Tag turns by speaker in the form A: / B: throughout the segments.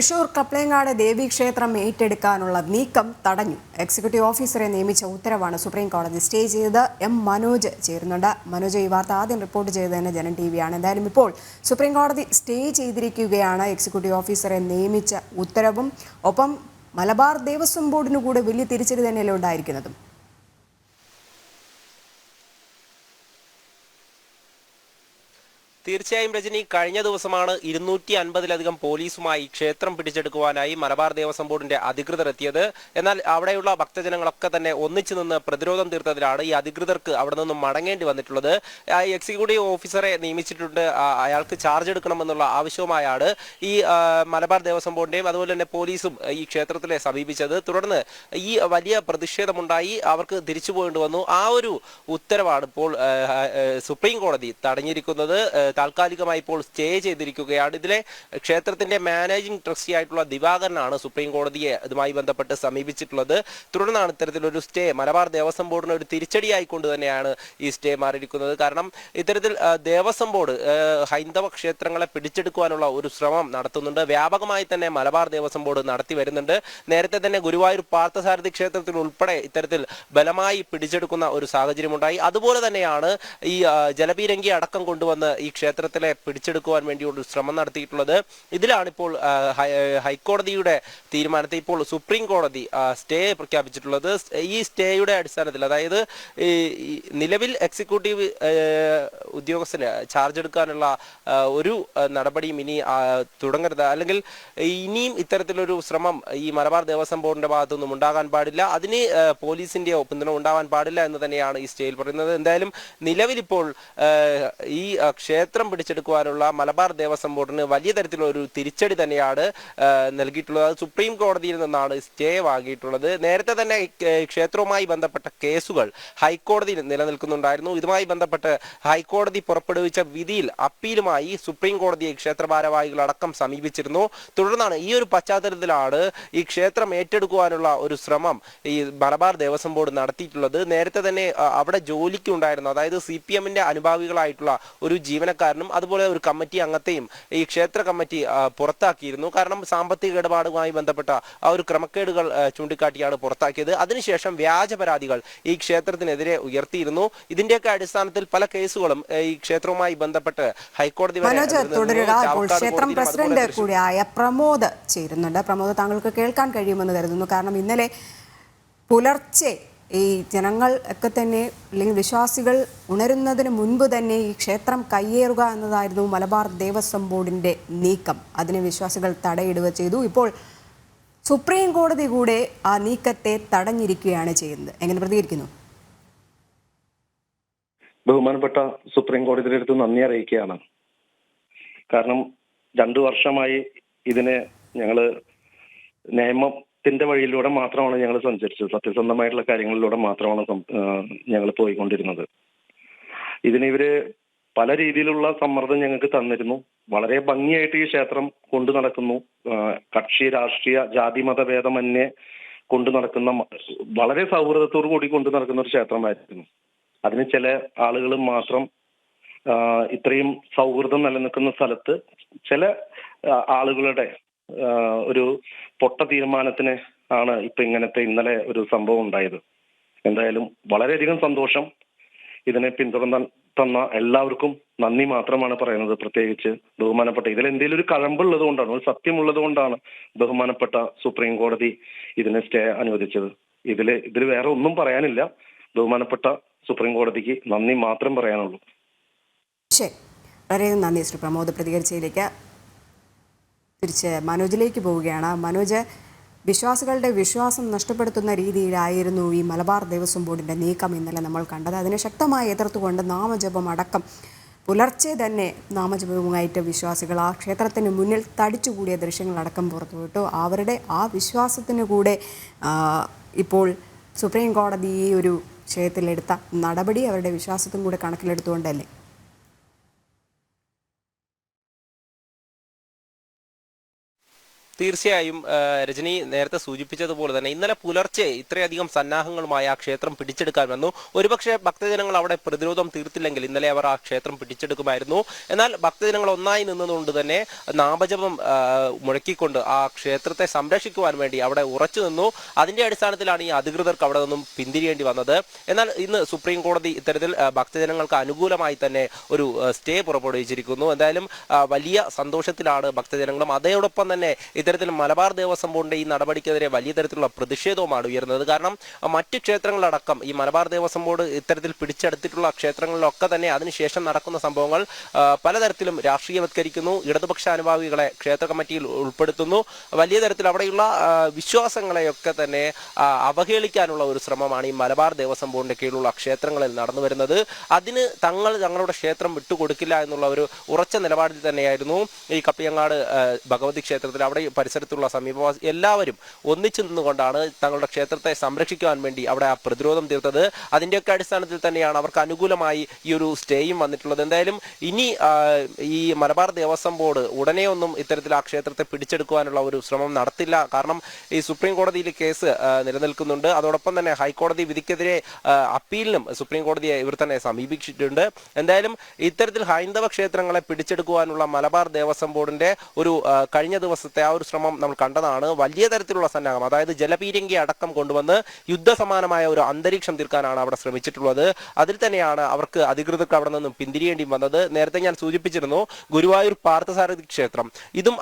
A: തൃശൂർ കപ്ലേങ്ങാട് ദേവീക്ഷേത്രം ഏറ്റെടുക്കാനുള്ള നീക്കം തടഞ്ഞു. എക്സിക്യൂട്ടീവ് ഓഫീസറെ നിയമിച്ച ഉത്തരവാണ് സുപ്രീം കോടതി സ്റ്റേ ചെയ്തത്. എം മനോജ് ചേരുന്നുണ്ട്. മനോജ്, ഈ വാർത്ത ആദ്യം റിപ്പോർട്ട് ചെയ്തതിന് ജനം ടി വിയാണ്. എന്തായാലും ഇപ്പോൾ സുപ്രീം കോടതി സ്റ്റേ ചെയ്തിരിക്കുകയാണ് എക്സിക്യൂട്ടീവ് ഓഫീസറെ നിയമിച്ച ഉത്തരവും. ഒപ്പം മലബാർ ദേവസ്വം ബോർഡിന് കൂടെ വലിയ തിരിച്ചടി തന്നെയല്ലേ ഉണ്ടായിരിക്കുന്നതും.
B: തീർച്ചയായും രജനി, കഴിഞ്ഞ ദിവസമാണ് 250-ലധികം പോലീസുമായി ക്ഷേത്രം പിടിച്ചെടുക്കുവാനായി മലബാർ ദേവസ്വം ബോർഡിന്റെ അധികൃതർ എത്തിയത്. എന്നാൽ അവിടെയുള്ള ഭക്തജനങ്ങളൊക്കെ തന്നെ ഒന്നിച്ചു നിന്ന് പ്രതിരോധം തീർത്തതിലാണ് ഈ അധികൃതർക്ക് അവിടെ നിന്നും മടങ്ങേണ്ടി വന്നിട്ടുള്ളത്. എക്സിക്യൂട്ടീവ് ഓഫീസറെ നിയമിച്ചിട്ടുണ്ട്, അയാൾക്ക് ചാർജ് എടുക്കണമെന്നുള്ള ആവശ്യവുമായാണ് ഈ മലബാർ ദേവസ്വം ബോർഡിന്റെയും അതുപോലെ തന്നെ പോലീസും ഈ ക്ഷേത്രത്തിലെ സമീപിച്ചത്. തുടർന്ന് ഈ വലിയ പ്രതിഷേധമുണ്ടായി, അവർക്ക് തിരിച്ചു പോകേണ്ടി വന്നു. ആ ഒരു ഉത്തരവാണ് ഇപ്പോൾ സുപ്രീം കോടതി തടഞ്ഞിരിക്കുന്നത്. താൽക്കാലികമായി ഇപ്പോൾ സ്റ്റേ ചെയ്തിരിക്കുകയാണ്. ഇതിലെ ക്ഷേത്രത്തിന്റെ മാനേജിംഗ് ട്രസ്റ്റി ആയിട്ടുള്ള ദിവാകരനാണ് സുപ്രീം കോടതിയെ ഇതുമായി ബന്ധപ്പെട്ട് സമീപിച്ചിട്ടുള്ളത്. തുടർന്നാണ് ഇത്തരത്തിലൊരു സ്റ്റേ മലബാർ ദേവസ്വം ബോർഡിന് ഒരു തിരിച്ചടിയായിക്കൊണ്ട് തന്നെയാണ് ഈ സ്റ്റേ മാറിയിരിക്കുന്നത്. കാരണം ഇത്തരത്തിൽ ദേവസ്വം ബോർഡ് ഹൈന്ദവ ക്ഷേത്രങ്ങളെ പിടിച്ചെടുക്കുവാനുള്ള ഒരു ശ്രമം നടത്തുന്നുണ്ട്. വ്യാപകമായി തന്നെ മലബാർ ദേവസ്വം ബോർഡ് നടത്തി വരുന്നുണ്ട്. നേരത്തെ തന്നെ ഗുരുവായൂർ പാർത്ഥസാരഥി ക്ഷേത്രത്തിൽ ഉൾപ്പെടെ ഇത്തരത്തിൽ ബലമായി പിടിച്ചെടുക്കുന്ന ഒരു സാഹചര്യമുണ്ടായി. അതുപോലെ തന്നെയാണ് ഈ ജലപീരങ്കി അടക്കം കൊണ്ടുവന്ന് ഈ ക്ഷേത്രത്തിലെ പിടിച്ചെടുക്കുവാൻ വേണ്ടിയുള്ള ശ്രമം നടത്തിയിട്ടുള്ളത്. ഇതിലാണിപ്പോൾ ഹൈക്കോടതിയുടെ തീരുമാനത്തെ ഇപ്പോൾ സുപ്രീം കോടതി സ്റ്റേ പ്രഖ്യാപിച്ചിട്ടുള്ളത്. ഈ സ്റ്റേയുടെ അടിസ്ഥാനത്തിൽ, അതായത് നിലവിൽ എക്സിക്യൂട്ടീവ് ഉദ്യോഗസ്ഥന് ചാർജ് എടുക്കാനുള്ള ഒരു നടപടിയും ഇനി തുടങ്ങരുത്, അല്ലെങ്കിൽ ഇനിയും ഇത്തരത്തിലൊരു ശ്രമം ഈ മലബാർ ദേവസ്വം ബോർഡിന്റെ ഭാഗത്തുനിന്നും ഉണ്ടാകാൻ പാടില്ല, അതിന് പോലീസിന്റെയോ പിന്തുണ ഉണ്ടാവാൻ പാടില്ല എന്ന് തന്നെയാണ് ഈ സ്റ്റേയിൽ പറയുന്നത്. എന്തായാലും നിലവിലിപ്പോൾ ഈ ക്ഷേത്രം പിടിച്ചെടുക്കുവാനുള്ള മലബാർ ദേവസ്വം ബോർഡിന് വലിയ തരത്തിലുള്ള ഒരു തിരിച്ചടി തന്നെയാണ് നൽകിയിട്ടുള്ളത്. അത് സുപ്രീം കോടതിയിൽ നിന്നാണ് സ്റ്റേ വാങ്ങിയിട്ടുള്ളത്. നേരത്തെ തന്നെ ക്ഷേത്രവുമായി ബന്ധപ്പെട്ട കേസുകൾ ഹൈക്കോടതിയിൽ നിലനിൽക്കുന്നുണ്ടായിരുന്നു. ഇതുമായി ബന്ധപ്പെട്ട് ഹൈക്കോടതി പുറപ്പെടുവിച്ച വിധിയിൽ അപ്പീലുമായി സുപ്രീം കോടതിയെ ക്ഷേത്ര ഭാരവാഹികളടക്കം സമീപിച്ചിരുന്നു. തുടർന്നാണ് ഈ ഒരു പശ്ചാത്തലത്തിലാണ് ഈ ക്ഷേത്രം ഏറ്റെടുക്കുവാനുള്ള ഒരു ശ്രമം ഈ മലബാർ ദേവസ്വം ബോർഡ് നടത്തിയിട്ടുള്ളത്. നേരത്തെ തന്നെ അവിടെ ജോലിക്ക് ഉണ്ടായിരുന്നു, അതായത് CPM-ന്റെ അനുഭാവികളായിട്ടുള്ള ഒരു ജീവനക്കാരനും അതുപോലെ ഒരു കമ്മിറ്റി അംഗത്തെയും ഈ ക്ഷേത്ര കമ്മിറ്റി പുറത്താക്കിയിരുന്നു. കാരണം സാമ്പത്തിക ഇടപാടുമായി ബന്ധപ്പെട്ട ആ ഒരു ക്രമക്കേടുകൾ ചൂണ്ടിക്കാട്ടിയാണ് പുറത്താക്കിയത്. അതിനുശേഷം വ്യാജ പരാതികൾ ഈ ക്ഷേത്രത്തിനെതിരെ ഉയർത്തിയിരുന്നു. ഇതിന്റെയൊക്കെ അടിസ്ഥാനത്തിൽ പല കേസുകളും ഈ ക്ഷേത്രവുമായി ബന്ധപ്പെട്ട് ഹൈക്കോടതി
A: ക്ഷേത്രം പ്രസിഡന്റ് കൂടിയായ പ്രമോദ് ചേരുന്നുണ്ട്. പ്രമോദ്, താങ്കൾക്ക് കേൾക്കാൻ കഴിയുമെന്ന് കരുതുന്നു. കാരണം ഇന്നലെ പുലർച്ചെ ഈ ജനങ്ങൾ ഒക്കെ തന്നെ, അല്ലെങ്കിൽ വിശ്വാസികൾ ഉണരുന്നതിന് മുൻപ് തന്നെ ഈ ക്ഷേത്രം കയ്യേറുക എന്നതായിരുന്നു മലബാർ ദേവസ്വം ബോർഡിന്റെ നീക്കം. അതിന് വിശ്വാസികൾ തടയിടുക ചെയ്തു. ഇപ്പോൾ സുപ്രീം കോടതി കൂടെ ആ നീക്കത്തെ തടഞ്ഞിരിക്കുകയാണ് ചെയ്യുന്നത്. എങ്ങനെ പ്രതികരിക്കുന്നു?
C: ബഹുമാനപ്പെട്ട സുപ്രീം കോടതിയുടെ അടുത്ത് നന്ദി അറിയിക്കുകയാണ്. കാരണം 2 വർഷമായി ഇതിനെ ഞങ്ങള് നിയമത്തിന്റെ വഴിയിലൂടെ മാത്രമാണ് ഞങ്ങൾ സഞ്ചരിച്ചത്. സത്യസന്ധമായിട്ടുള്ള കാര്യങ്ങളിലൂടെ മാത്രമാണ് ഞങ്ങൾ പോയിക്കൊണ്ടിരുന്നത്. ഇതിനിവര് പല രീതിയിലുള്ള സമ്മർദ്ദം ഞങ്ങൾക്ക് തന്നിരുന്നു. വളരെ ഭംഗിയായിട്ട് ഈ ക്ഷേത്രം കൊണ്ടു നടക്കുന്നു. കക്ഷി രാഷ്ട്രീയ ജാതി മതഭേദമന്യേ കൊണ്ടു നടക്കുന്ന, വളരെ സൗഹൃദത്തോടു കൂടി കൊണ്ടു നടക്കുന്ന ഒരു ക്ഷേത്രമായിരുന്നു. അതിന് ചില ആളുകൾ മാത്രം, ഇത്രയും സൗഹൃദം നിലനിൽക്കുന്ന സ്ഥലത്ത് ചില ആളുകളുടെ ഒരു പൊട്ട തീരുമാനത്തിന് ആണ് ഇപ്പൊ ഇങ്ങനത്തെ ഇന്നലെ ഒരു സംഭവം ഉണ്ടായത്. എന്തായാലും വളരെയധികം സന്തോഷം. ഇതിനെ പിന്തുടർന്ന തന്ന എല്ലാവർക്കും നന്ദി മാത്രമാണ് പറയുന്നത്. പ്രത്യേകിച്ച് ബഹുമാനപ്പെട്ട, ഇതിൽ എന്തെങ്കിലും ഒരു കഴമ്പുള്ളത് കൊണ്ടാണ്, ഒരു സത്യമുള്ളത് കൊണ്ടാണ് ബഹുമാനപ്പെട്ട സുപ്രീം കോടതി ഇതിനെ സ്റ്റേ അനുവദിച്ചത്. ഇതിൽ വേറെ ഒന്നും പറയാനില്ല. ബഹുമാനപ്പെട്ട സുപ്രീം കോടതിക്ക് നന്ദി മാത്രം പറയാനുള്ളൂ.
A: ശരി, വളരെ നന്ദി ശ്രീ പ്രമോദ്. പ്രതികരിച്ചതിലേക്ക് തിരിച്ച് മനോജിലേക്ക് പോവുകയാണ്. മനോജ്, വിശ്വാസികളുടെ വിശ്വാസം നഷ്ടപ്പെടുത്തുന്ന രീതിയിലായിരുന്നു ഈ മലബാർ ദേവസ്വം ബോർഡിൻ്റെ നീക്കം ഇന്നലെ നമ്മൾ കണ്ടത്. അതിനെ ശക്തമായി എതിർത്തുകൊണ്ട് നാമജപം അടക്കം പുലർച്ചെ തന്നെ നാമജപവുമായിട്ട് വിശ്വാസികൾ ആ ക്ഷേത്രത്തിന് മുന്നിൽ തടിച്ചുകൂടിയ ദൃശ്യങ്ങളടക്കം പുറത്തുവിട്ടു. അവരുടെ ആ വിശ്വാസത്തിന് കൂടെ ഇപ്പോൾ സുപ്രീം കോടതി ഈ ഒരു വിഷയത്തിലെടുത്ത നടപടി അവരുടെ വിശ്വാസത്തും കൂടെ കണക്കിലെടുത്തുകൊണ്ടല്ലേ?
B: തീർച്ചയായും രജനി നേരത്തെ സൂചിപ്പിച്ചതുപോലെ തന്നെ ഇന്നലെ പുലർച്ചെ ഇത്രയധികം സന്നാഹങ്ങളുമായി ആ ക്ഷേത്രം പിടിച്ചെടുക്കാൻ വന്നു. ഒരുപക്ഷെ ഭക്തജനങ്ങൾ അവിടെ പ്രതിരോധം തീർത്തില്ലെങ്കിൽ ഇന്നലെ അവർ ആ ക്ഷേത്രം പിടിച്ചെടുക്കുമായിരുന്നു. എന്നാൽ ഭക്തജനങ്ങൾ ഒന്നായി നിന്നതുകൊണ്ട് തന്നെ നാമജപം മുഴക്കിക്കൊണ്ട് ആ ക്ഷേത്രത്തെ സംരക്ഷിക്കുവാൻ വേണ്ടി അവിടെ ഉറച്ചു നിന്നു. അതിന്റെ അടിസ്ഥാനത്തിലാണ് ഈ അധികൃതർക്ക് അവിടെ നിന്നും പിന്തിരിയേണ്ടി വന്നത്. എന്നാൽ ഇന്ന് സുപ്രീം കോടതി ഇത്തരത്തിൽ ഭക്തജനങ്ങൾക്ക് അനുകൂലമായി തന്നെ ഒരു സ്റ്റേ പുറപ്പെടുവിച്ചിരിക്കുന്നു. എന്തായാലും വലിയ സന്തോഷത്തിലാണ് ഭക്തജനങ്ങളും. അതോടൊപ്പം തന്നെ ഇത്തരത്തിൽ മലബാർ ദേവസ്വം ബോർഡിന്റെ ഈ നടപടിക്കെതിരെ വലിയ തരത്തിലുള്ള പ്രതിഷേധവുമാണ് ഉയർന്നത്. കാരണം മറ്റു ക്ഷേത്രങ്ങളടക്കം ഈ മലബാർ ദേവസ്വം ബോർഡ് ഇത്തരത്തിൽ പിടിച്ചെടുത്തിട്ടുള്ള ക്ഷേത്രങ്ങളിലൊക്കെ തന്നെ അതിനുശേഷം നടക്കുന്ന സംഭവങ്ങൾ പലതരത്തിലും രാഷ്ട്രീയവത്കരിക്കുന്നു. ഇടതുപക്ഷ അനുഭാവികളെ ക്ഷേത്ര കമ്മിറ്റിയിൽ ഉൾപ്പെടുത്തുന്നു. വലിയ തരത്തിൽ അവിടെയുള്ള വിശ്വാസങ്ങളെയൊക്കെ തന്നെ അവഹേളിക്കാനുള്ള ഒരു ശ്രമമാണ് ഈ മലബാർ ദേവസ്വം ബോർഡിന്റെ കീഴിലുള്ള ക്ഷേത്രങ്ങളിൽ നടന്നു വരുന്നത്. അതിന് തങ്ങളുടെ ക്ഷേത്രം വിട്ടുകൊടുക്കില്ല എന്നുള്ള ഒരു ഉറച്ച നിലപാടിൽ തന്നെയായിരുന്നു ഈ കപ്പിയങ്ങാട് ഭഗവതി ക്ഷേത്രത്തിൽ അവിടെ പരിസരത്തുള്ള സമീപവാസി എല്ലാവരും ഒന്നിച്ചു നിന്നുകൊണ്ടാണ് തങ്ങളുടെ ക്ഷേത്രത്തെ സംരക്ഷിക്കുവാൻ വേണ്ടി അവിടെ ആ പ്രതിരോധം തീർത്തത്. അതിൻ്റെയൊക്കെ അടിസ്ഥാനത്തിൽ തന്നെയാണ് അവർക്ക് അനുകൂലമായി ഈ ഒരു സ്റ്റേയും വന്നിട്ടുള്ളത്. എന്തായാലും ഇനി ഈ മലബാർ ദേവസ്വം ബോർഡ് ഉടനെ ഒന്നും ഇത്തരത്തിൽ ആ ക്ഷേത്രത്തെ പിടിച്ചെടുക്കുവാനുള്ള ഒരു ശ്രമം നടത്തില്ല. കാരണം ഈ സുപ്രീം കോടതിയിൽ കേസ് നിലനിൽക്കുന്നുണ്ട്. അതോടൊപ്പം തന്നെ ഹൈക്കോടതി വിധിക്കെതിരെ അപ്പീലിനും സുപ്രീം കോടതിയെ ഇവർ തന്നെ സമീപിച്ചിട്ടുണ്ട്. എന്തായാലും ഇത്തരത്തിൽ ഹൈന്ദവ ക്ഷേത്രങ്ങളെ പിടിച്ചെടുക്കുവാനുള്ള മലബാർ ദേവസ്വം ബോർഡിന്റെ ഒരു കഴിഞ്ഞ ദിവസത്തെ ആ ഒരു ശ്രമം നമ്മൾ കണ്ടതാണ്. വലിയ തരത്തിലുള്ള സന്നാഹം, അതായത് ജലപീരങ്കി അടക്കം കൊണ്ടുവന്ന് യുദ്ധസമാനമായ ഒരു അന്തരീക്ഷം തീർക്കാനാണ് അവിടെ ശ്രമിച്ചിട്ടുള്ളത്. അതിൽ തന്നെയാണ് അവർക്ക് അധികൃതർക്ക് അവിടെ നിന്നും പിന്തിരിയേണ്ടി വന്നത്. നേരത്തെ ഞാൻ സൂചിപ്പിച്ചിരുന്നു ഗുരുവായൂർ പാർത്ഥസാരഥി ക്ഷേത്രം, ഇതും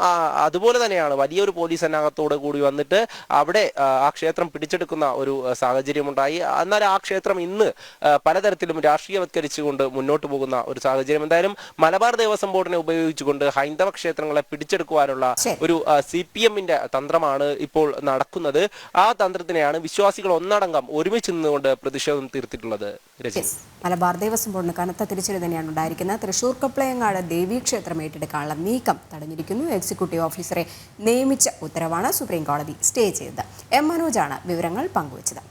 B: അതുപോലെ തന്നെയാണ് വലിയൊരു പോലീസ് സന്നാഹത്തോട് കൂടി വന്നിട്ട് അവിടെ ആ ക്ഷേത്രം പിടിച്ചെടുക്കുന്ന ഒരു സാഹചര്യമുണ്ടായി. എന്നാൽ ആ ക്ഷേത്രം ഇന്ന് പലതരത്തിലും രാഷ്ട്രീയവത്കരിച്ചുകൊണ്ട് മുന്നോട്ട് പോകുന്ന ഒരു സാഹചര്യം. എന്തായാലും മലബാർ ദേവസ്വം ബോർഡിനെ ഉപയോഗിച്ചുകൊണ്ട് ഹൈന്ദവ ക്ഷേത്രങ്ങളെ പിടിച്ചെടുക്കുവാനുള്ള ഒരു CPM-ന്റെ തന്ത്രമാണ് ഇപ്പോൾ നടക്കുന്നത്. ആ തന്ത്രത്തിനെയാണ് വിശ്വാസികൾ ഒന്നടങ്കം ഒരുമിച്ച് നിന്നുകൊണ്ട് പ്രതിഷേധം തീർത്തിട്ടുള്ളത്.
A: മലബാർ ദേവസ്വം ബോർഡിന് കനത്ത തിരിച്ചടി തന്നെയാണ് ഉണ്ടായിരിക്കുന്നത്. തൃശൂർ കപ്ലയങ്ങാട് ദേവീക്ഷേത്രം ഏറ്റെടുക്കാനുള്ള നീക്കം തടഞ്ഞിരിക്കുന്നു. എക്സിക്യൂട്ടീവ് ഓഫീസറെ നിയമിച്ച ഉത്തരവാണ് സുപ്രീം കോടതി സ്റ്റേ ചെയ്തത്. M. മനോജാണ് വിവരങ്ങൾ പങ്കുവച്ചത്.